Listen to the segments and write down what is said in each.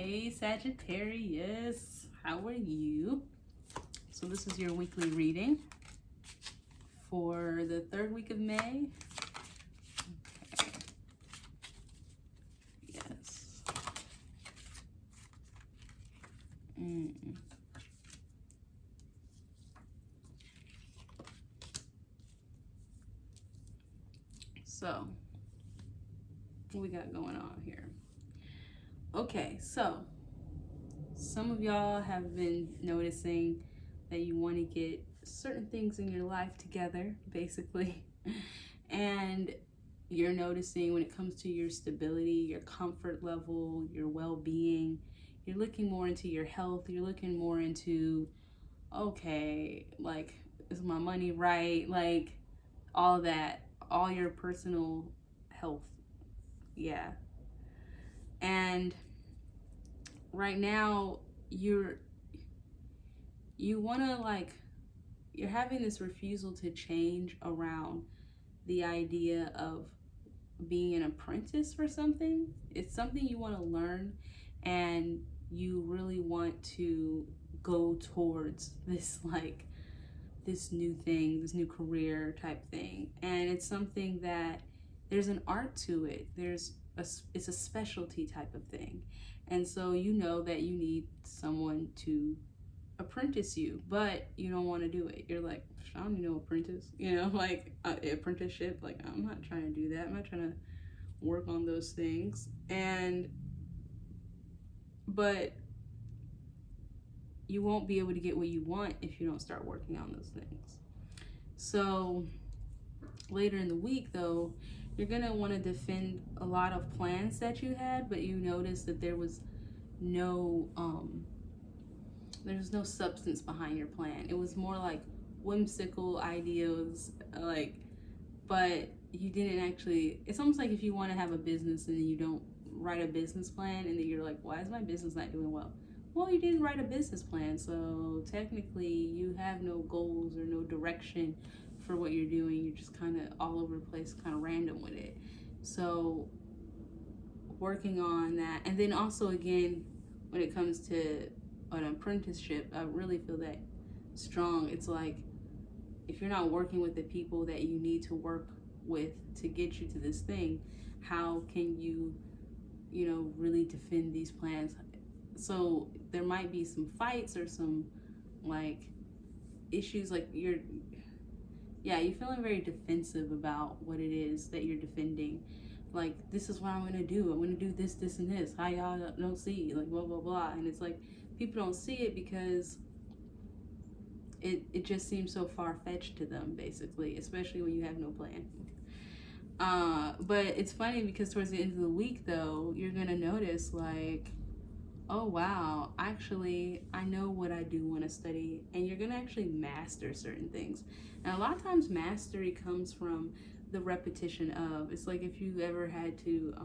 Hey Sagittarius, how are you? So this is your weekly reading for the third week of May. Okay. Yes. So what we got going on here? Okay, so some of y'all have been noticing that you want to get certain things in your life together, basically. And you're noticing when it comes to your stability, your comfort level, your well-being, you're looking more into your health, you're looking more into, okay, like, is my money right? Like, all that, all your personal health. Yeah. And right now you want to, like, you're having this refusal to change around the idea of being an apprentice for something. It's something you want to learn, and you really want to go towards this, like, this new thing, this new career type thing. And it's something that there's an art to it. It's a specialty type of thing. And so you know that you need someone to apprentice you, but you don't want to do it. You're like, I don't need no apprentice, like apprenticeship. Like, I'm not trying to do that. I'm not trying to work on those things. But you won't be able to get what you want if you don't start working on those things. So later in the week, though, you're gonna want to defend a lot of plans that you had, but you notice that there was no substance behind your plan. It was more like whimsical ideas, but you didn't actually. It's almost like if you want to have a business and then you don't write a business plan, and then you're like, why is my business not doing well? Well, you didn't write a business plan, so technically you have no goals or no direction for what you're doing. You're just kind of all over the place, kind of random with it. So working on that. And then also, again, when it comes to an apprenticeship, I really feel that strong. It's like, if you're not working with the people that you need to work with to get you to this thing, how can you really defend these plans? So there might be some fights or some, like, issues, like you're feeling very defensive about what it is that you're defending. Like, this is what I'm gonna do. I'm gonna do this, this, and this. How y'all don't see, like, blah, blah, blah. And it's like, people don't see it because it just seems so far-fetched to them, basically, especially when you have no plan. But it's funny because towards the end of the week, though, you're gonna notice, like, oh wow, actually I know what I do want to study, and you're gonna actually master certain things. And a lot of times mastery comes from the repetition of, it's like if you ever had to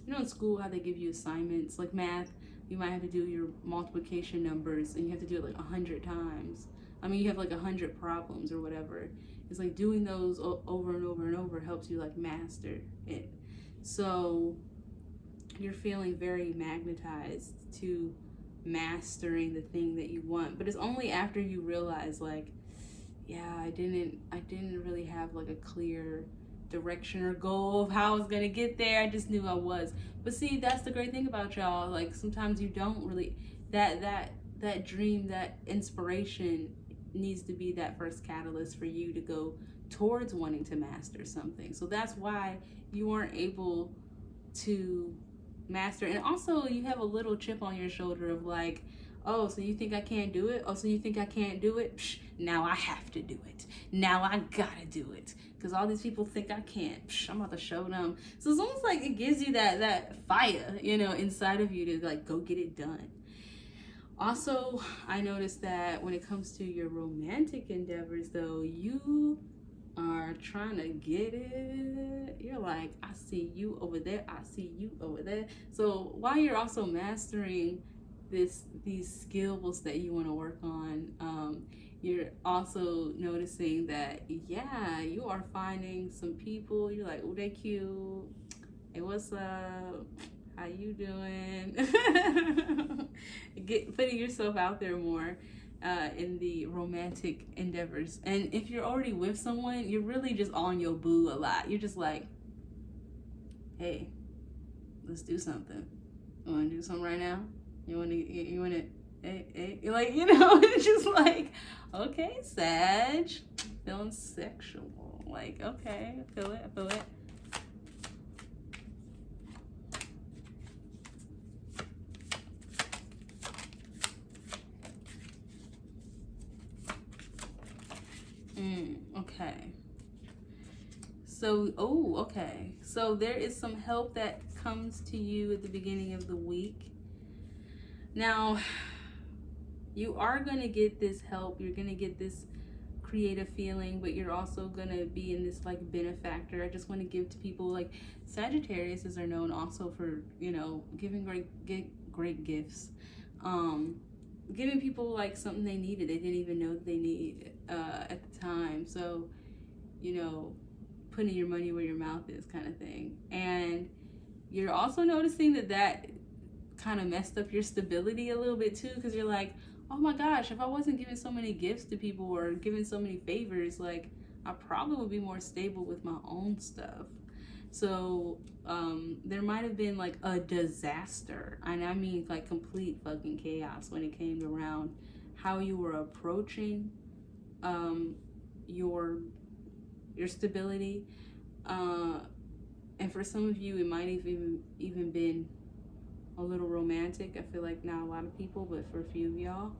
in school, how they give you assignments, like math, you might have to do your multiplication numbers and you have to do it like 100 times. I mean, you have like 100 problems or whatever. It's like doing those over and over and over helps you, like, master it. So you're feeling very magnetized to mastering the thing that you want, but it's only after you realize, like, yeah, I didn't really have, like, a clear direction or goal of how I was gonna get there. I just knew I was. But see, that's the great thing about y'all. Like, sometimes you don't really, that dream, that inspiration needs to be that first catalyst for you to go towards wanting to master something. So that's why you weren't able to master. And also, you have a little chip on your shoulder of, like, oh, so you think I can't do it? Oh, so you think I can't do it? Psh, now I have to do it. Now I gotta do it. Because all these people think I can't. Psh, I'm about to show them. So it's almost like it gives you that fire, inside of you to, like, go get it done. Also, I noticed that when it comes to your romantic endeavors, though, you are trying to get it. You're like, I see you over there, I see you over there. So while you're also mastering these skills that you want to work on, you're also noticing that, yeah, you are finding some people. You're like, oh, they cute. Hey, what's up? How you doing? putting yourself out there more in the romantic endeavors. And if you're already with someone, you're really just on your boo a lot. You're just like, hey, let's do something. You want to do something right now? You want to, hey, like, it's just like, okay, Sag, feeling sexual. Like, okay, I feel it. Okay. So, okay. So there is some help that comes to you at the beginning of the week. Now, you are going to get this help. You're going to get this creative feeling, but you're also going to be in this like benefactor. I just want to give to people, like Sagittarius are known also for, giving great gifts. Giving people like something they needed, they didn't even know that they needed at the time. So, putting your money where your mouth is, kind of thing. And you're also noticing that kind of messed up your stability a little bit too, because you're like, oh my gosh, if I wasn't giving so many gifts to people or giving so many favors, like I probably would be more stable with my own stuff. So there might have been like a disaster, and I mean like complete fucking chaos when it came around how you were approaching your stability, and for some of you it might have even been a little romantic. I feel like not a lot of people, but for a few of y'all.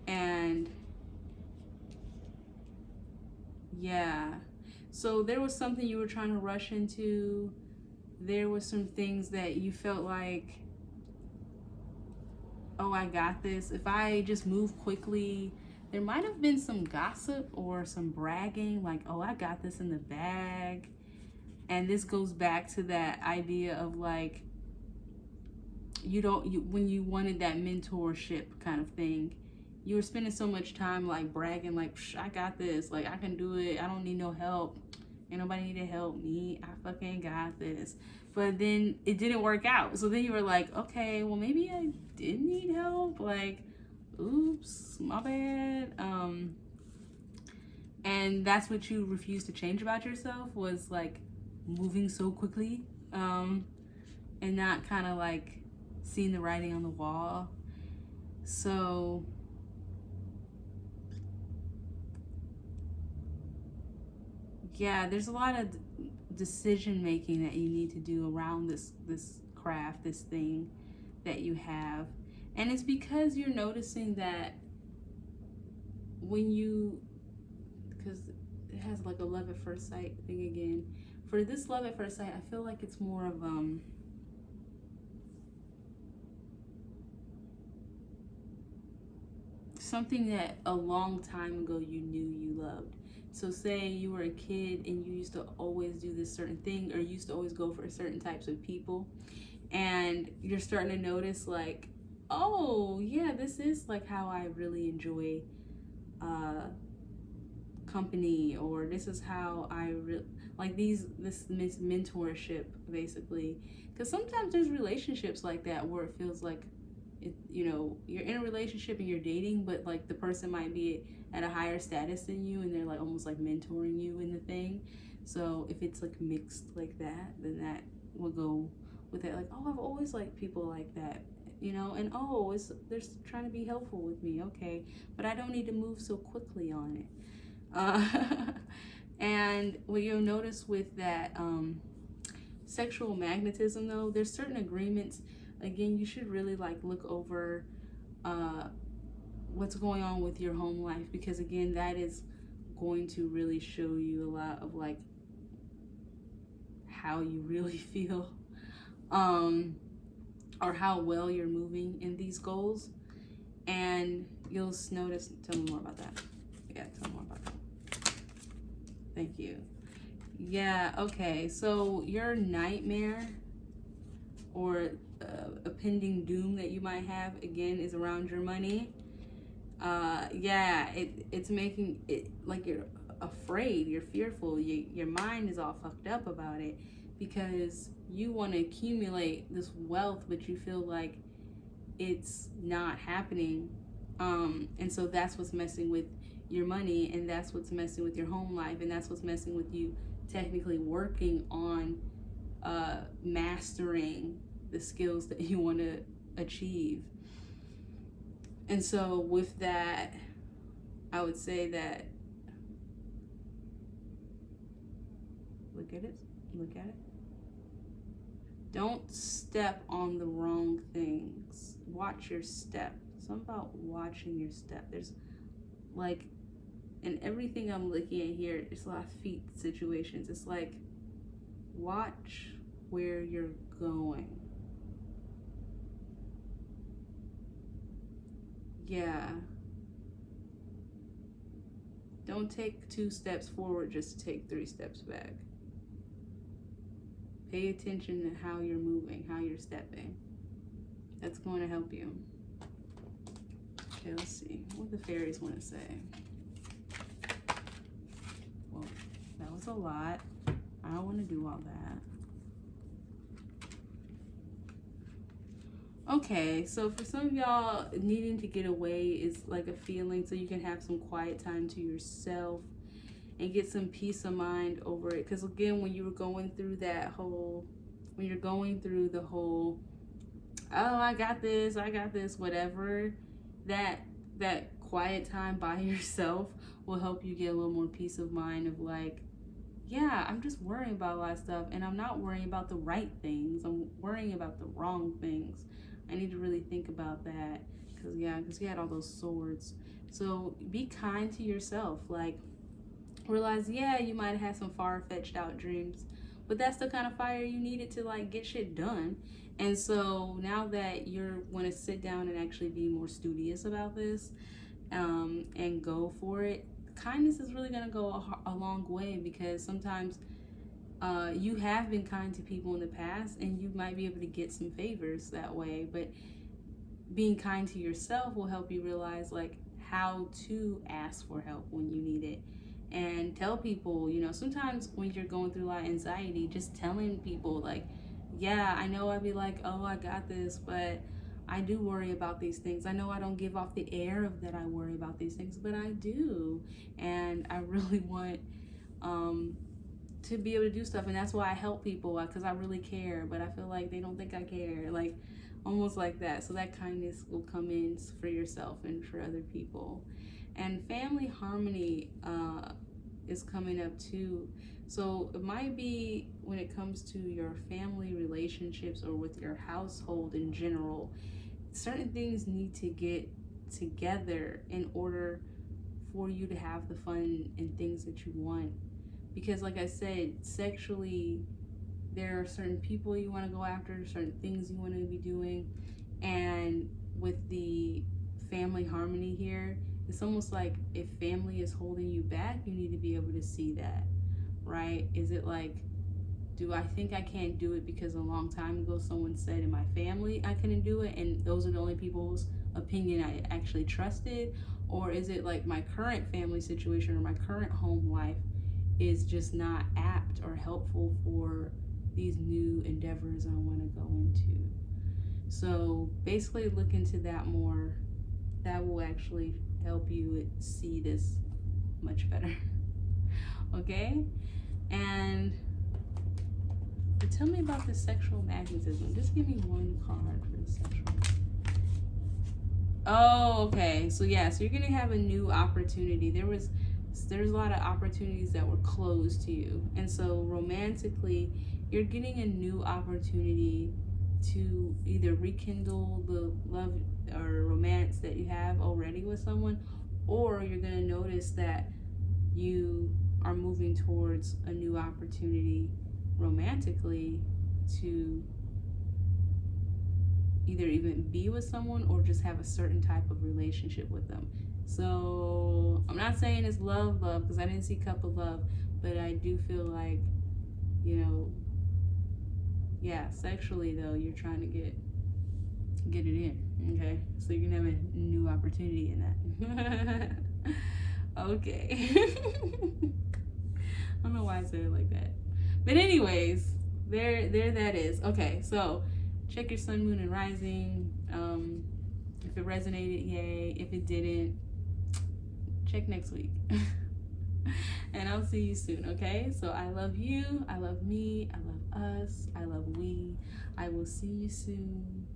And yeah, so there was something you were trying to rush into. There was some things that you felt like, oh, I got this. If I just move quickly, there might have been some gossip or some bragging, like, oh, I got this in the bag. And this goes back to that idea of like, when you wanted that mentorship kind of thing, you were spending so much time like bragging, like, I got this, like I can do it, I don't need no help, ain't nobody need to help me, I fucking got this. But then it didn't work out. So then you were like, okay, well maybe I did need help, like, oops, my bad. And that's what you refused to change about yourself, was like moving so quickly, and not kind of like seeing the writing on the wall. So yeah, there's a lot of decision making that you need to do around this craft, this thing that you have. And it's because you're noticing that because it has like a love at first sight thing again. For this love at first sight, I feel like it's more of something that a long time ago you knew you loved. So say you were a kid and you used to always do this certain thing, or you used to always go for certain types of people, and you're starting to notice like, oh yeah, this is like how I really enjoy company, or this is how I like this mentorship basically. Because sometimes there's relationships like that where it feels like you're in a relationship and you're dating, but like the person might be at a higher status than you, and they're like almost like mentoring you in the thing. So if it's like mixed like that, then that will go with it. Like, oh, I've always liked people like that, and oh, they're trying to be helpful with me, okay, but I don't need to move so quickly on it. And what you'll notice with that sexual magnetism, though, there's certain agreements. Again, you should really like look over what's going on with your home life, because again, that is going to really show you a lot of like how you really feel, or how well you're moving in these goals. And you'll notice, tell me more about that. Yeah, tell me more about that. Thank you. Yeah, okay, so your nightmare or a pending doom that you might have, again, is around your money. Yeah, it's making it like you're afraid, you're fearful, your mind is all fucked up about it, because you want to accumulate this wealth, but you feel like it's not happening. And so that's what's messing with your money, and that's what's messing with your home life, and that's what's messing with you technically working on mastering the skills that you want to achieve. And so with that, I would say that look at it. Don't step on the wrong things. Watch your step. Something about watching your step. There's like, and everything I'm looking at here, it's a lot of feet situations. It's like, watch where you're going. Yeah. Don't take 2 steps forward just to take 3 steps back. Pay attention to how you're moving, how you're stepping. That's going to help you. Okay, let's see what the fairies want to say. Well, that was a lot. I don't want to do all that. Okay, so for some of y'all, needing to get away is like a feeling so you can have some quiet time to yourself and get some peace of mind over it. Because again, when you're going through the whole, oh, I got this, whatever, that quiet time by yourself will help you get a little more peace of mind of like, yeah, I'm just worrying about a lot of stuff, and I'm not worrying about the right things. I'm worrying about the wrong things. I need to really think about that, because you had all those swords. So be kind to yourself. Like, realize, yeah, you might have had some far-fetched out dreams, but that's the kind of fire you needed to like get shit done. And so now that you're want to sit down and actually be more studious about this, and go for it, kindness is really gonna go a long way, because sometimes you have been kind to people in the past, and you might be able to get some favors that way. But being kind to yourself will help you realize like how to ask for help when you need it. And tell people, sometimes when you're going through a lot of anxiety, just telling people like, yeah, I know I'd be like, oh, I got this, but I do worry about these things. I know I don't give off the air of that I worry about these things, but I do. And I really want to be able to do stuff. And that's why I help people, because I really care, but I feel like they don't think I care. Like, almost like that. So that kindness will come in for yourself and for other people. And family harmony is coming up too. So it might be when it comes to your family relationships or with your household in general, certain things need to get together in order for you to have the fun and things that you want. Because like I said, sexually, there are certain people you want to go after, certain things you want to be doing. And with the family harmony here, it's almost like if family is holding you back, you need to be able to see that, right? Is it like, do I think I can't do it because a long time ago someone said in my family I couldn't do it, and those are the only people's opinion I actually trusted? Or is it like my current family situation or my current home life is just not apt or helpful for these new endeavors I want to go into? So basically look into that more. That will actually help you see this much better. Okay? And tell me about the sexual magnetism. Just give me one card for the sexual. Oh, okay. So yeah, so you're gonna have a new opportunity. There's a lot of opportunities that were closed to you. And so romantically, you're getting a new opportunity to either rekindle the love or romance that you have already with someone, or you're going to notice that you are moving towards a new opportunity romantically to either even be with someone or just have a certain type of relationship with them. So I'm not saying it's love, because I didn't see cup of love, but I do feel like, yeah, sexually though, you're trying to get it in, okay? So you can have a new opportunity in that. Okay. I don't know why I said it like that. But anyways, there that is. Okay, so check your sun, moon, and rising. If it resonated, yay. If it didn't, check next week. And I'll see you soon, okay? So I love you, I love me, I love us, I love we. I will see you soon.